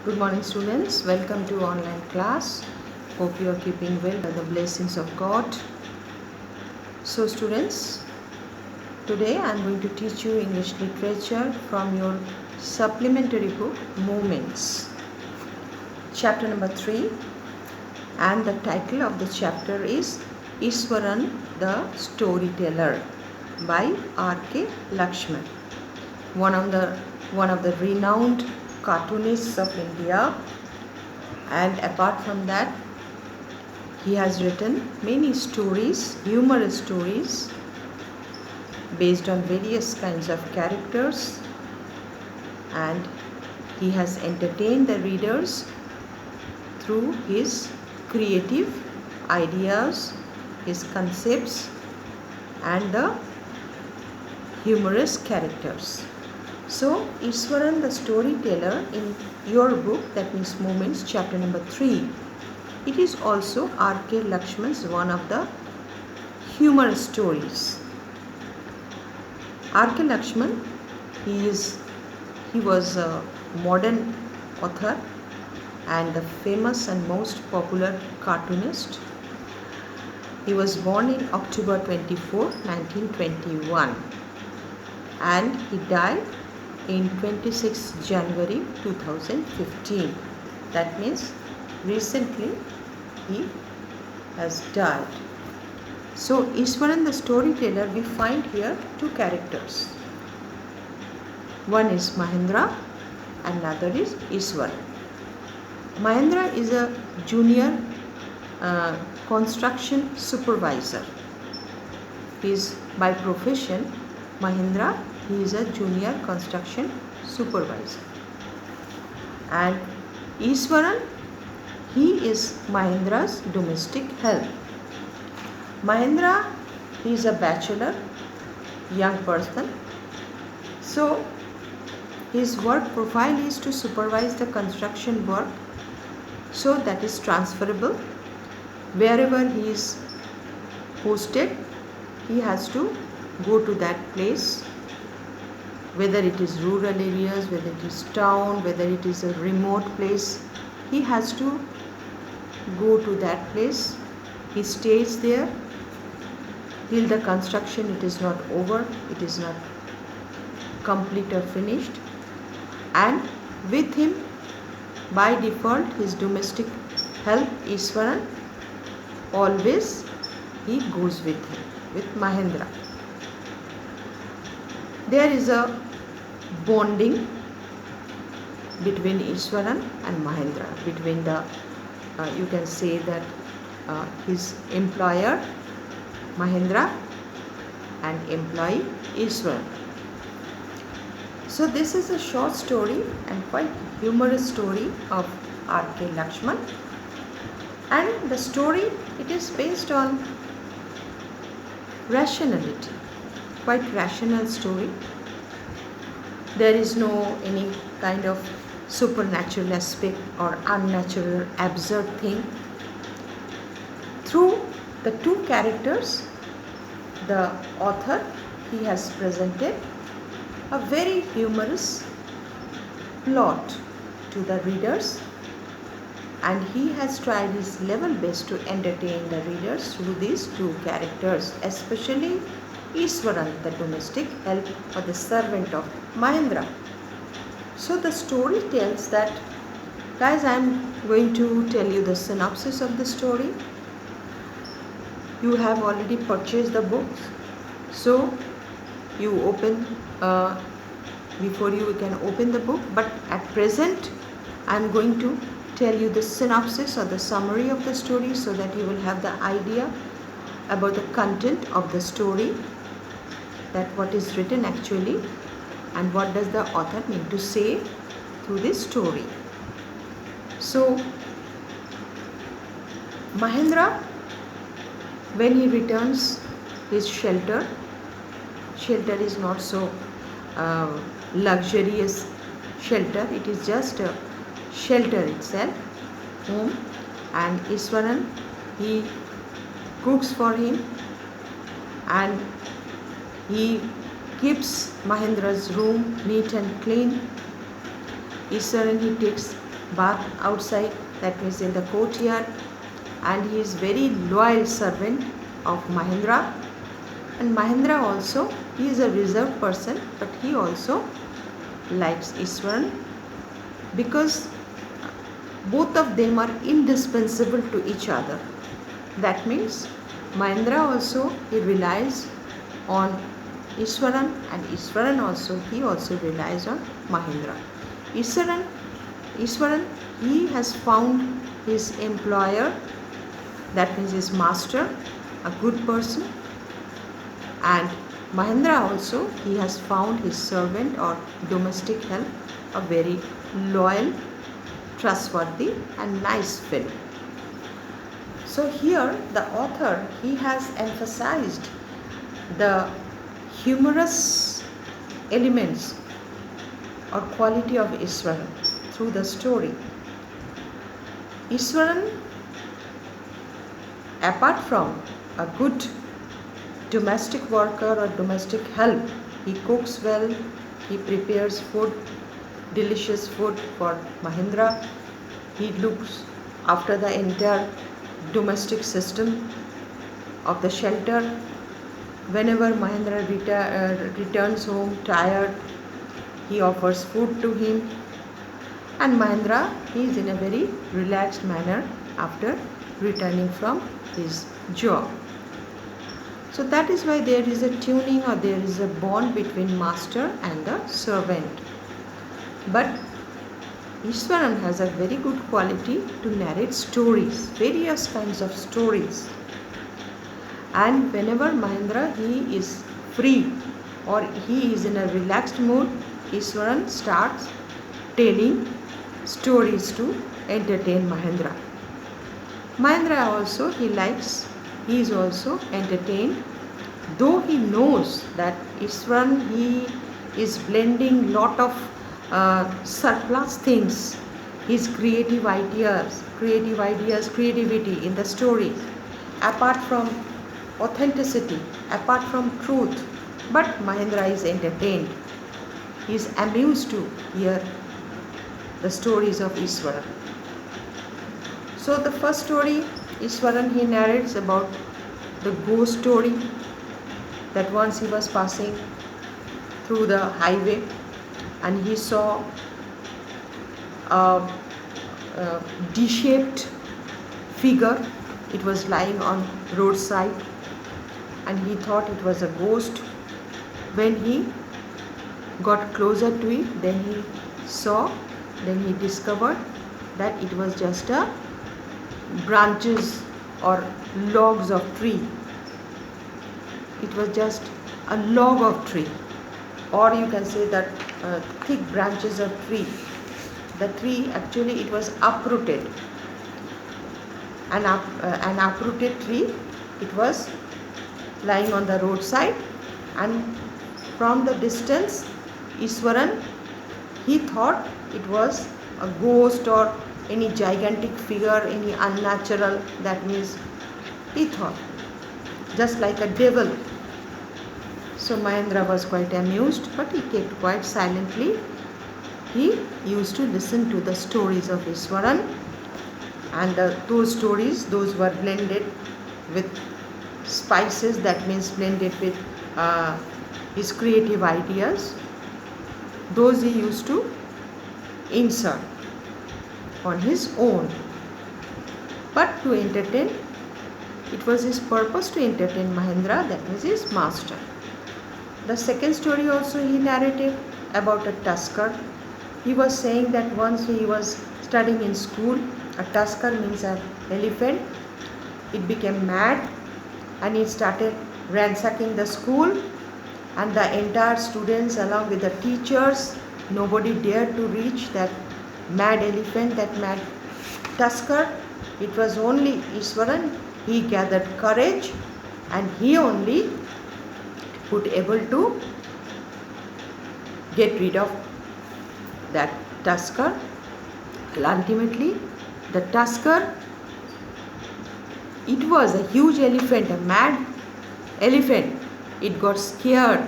Good morning students, welcome to online class. Hope you are keeping well by the blessings of God. So students, today I am going to teach you English literature from your supplementary book Moments, chapter number 3, and the title of the chapter is Iswaran the Storyteller by R.K. Lakshman, one of the renowned cartoonists of India. And apart from that, he has written many stories, humorous stories based on various kinds of characters, and he has entertained the readers through his creative ideas, his concepts, and the humorous characters. So, Iswaran the Storyteller in your book, that means Moments, chapter number 3, it is also R.K. Lakshman's one of the humorous stories. R.K. Lakshman, he was a modern author and the famous and most popular cartoonist. He was born in October 24, 1921, and he died in 26 January 2015. That means recently he has died. So Iswaran the Storyteller, we find here two characters. One is Mahendra and another is Iswaran. Mahendra is a junior construction supervisor. He is by profession Mahendra. He is a junior construction supervisor. And Iswaran, he is Mahendra's domestic help. Mahendra, he is a bachelor, young person. So, his work profile is to supervise the construction work, so that is transferable. Wherever he is posted, he has to go to that place, whether it is rural areas, whether it is town, whether it is a remote place, he has to go to that place. He stays there till the construction it is not over, it is not complete or finished. And with him, by default, his domestic help Iswaran, always he goes with him, with Mahendra. There is a bonding between Iswaran and Mahendra, between the, you can say that his employer Mahendra and employee Iswaran. So this is a short story and quite humorous story of R.K. Lakshman, and the story, it is based on rationality, quite rational story. There is no any kind of supernatural aspect or unnatural absurd thing. Through the two characters, the author, he has presented a very humorous plot to the readers, and he has tried his level best to entertain the readers through these two characters, especially Iswaran, the domestic help or the servant of Mahendra. So the story tells that, guys, I am going to tell you the synopsis of the story. You have already purchased the books, so you open before you can open the book, but at present I am going to tell you the synopsis or the summary of the story, so that you will have the idea about the content of the story, that what is written actually and what does the author mean to say through this story. So Mahendra, when he returns his shelter is not so luxurious shelter, it is just a shelter itself, home, and Iswaran, he cooks for him and he keeps Mahendra's room neat and clean. Iswaran, he takes bath outside, that means in the courtyard, and he is very loyal servant of Mahendra. And Mahendra also, he is a reserved person, but he also likes Iswaran because both of them are indispensable to each other. That means Mahendra also, he relies on Iswaran, and Iswaran also, he also relies on Mahendra. Iswaran, he has found his employer, that means his master, a good person, and Mahendra also, he has found his servant or domestic help a very loyal, trustworthy and nice fellow. So here the author, he has emphasized the humorous elements or quality of Iswaran through the story. Iswaran, apart from a good domestic worker or domestic help, he cooks well, he prepares food, delicious food for Mahendra, he looks after the entire domestic system of the shelter. Whenever Mahendra returns home tired, he offers food to him, and Mahendra, he is in a very relaxed manner after returning from his job. So that is why there is a tuning or there is a bond between master and the servant. But Iswaran has a very good quality to narrate stories, various kinds of stories. And whenever Mahendra, he is free or he is in a relaxed mood, Iswaran starts telling stories to entertain Mahendra. Mahendra also, he is also entertained, though he knows that Iswaran, he is blending lot of surplus things, his creativity in the story, apart from authenticity, apart from truth. But Mahendra is entertained. He is amused to hear the stories of Iswaran. So the first story, Iswaran, he narrates about the ghost story, that once he was passing through the highway and he saw a D-shaped figure. It was lying on roadside and he thought it was a ghost. When he got closer to it, then he discovered that it was just a branches or logs of tree. It was just a log of tree, or you can say that thick branches of tree. The tree, actually it was uprooted. An uprooted tree, it was lying on the roadside, and from the distance Iswaran, he thought it was a ghost or any gigantic figure, any unnatural, that means he thought just like a devil. So Mahendra was quite amused, but he kept quite silently. He used to listen to the stories of Iswaran, and those stories, those were blended with spices, that means blended with his creative ideas. Those he used to insert on his own. But to entertain, it was his purpose to entertain Mahendra, that was his master. The second story also he narrated about a tusker. He was saying that once he was studying in school, a tusker means an elephant. It became mad and it started ransacking the school, and the entire students along with the teachers, nobody dared to reach that mad elephant, that mad tusker. It was only Iswaran. He gathered courage and he only could able to get rid of that tusker. And ultimately the tusker, it was a huge elephant, a mad elephant. It got scared.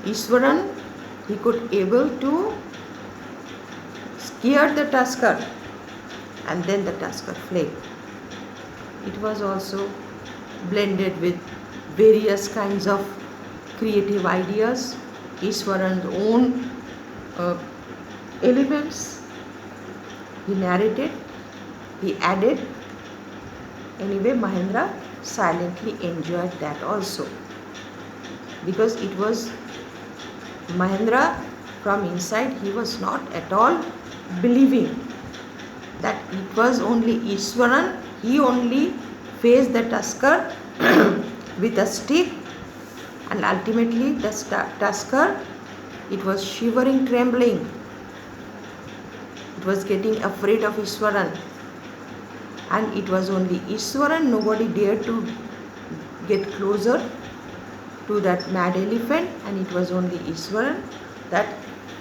Iswaran, he could able to scared the tusker, and then the tusker fled. It was also blended with various kinds of creative ideas, Ishwaran's own uh, elements. He narrated, he added. Anyway, Mahendra silently enjoyed that also, because it was Mahendra from inside, he was not at all believing that it was only Ishwaran. He only faced the tusker with a stick, and ultimately the tusker, it was shivering, trembling. It was getting afraid of Ishwaran, and it was only Ishwaran. Nobody dared to get closer to that mad elephant, and it was only Ishwaran that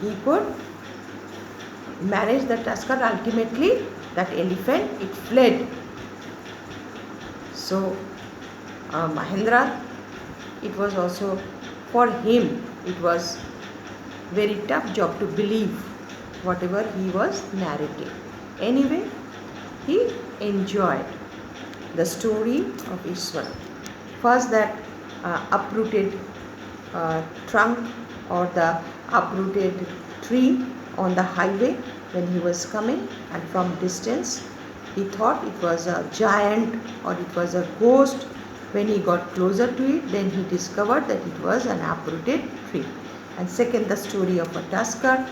he could manage the tusker. Ultimately, that elephant, it fled. So Mahendra, it was also for him, it was very tough job to believe whatever he was narrating. Anyway, he enjoyed the story of Ishwar. First, that uprooted trunk or the uprooted tree on the highway when he was coming, and from distance he thought it was a giant or it was a ghost. When he got closer to it, then he discovered that it was an uprooted tree. And second, the story of a tusker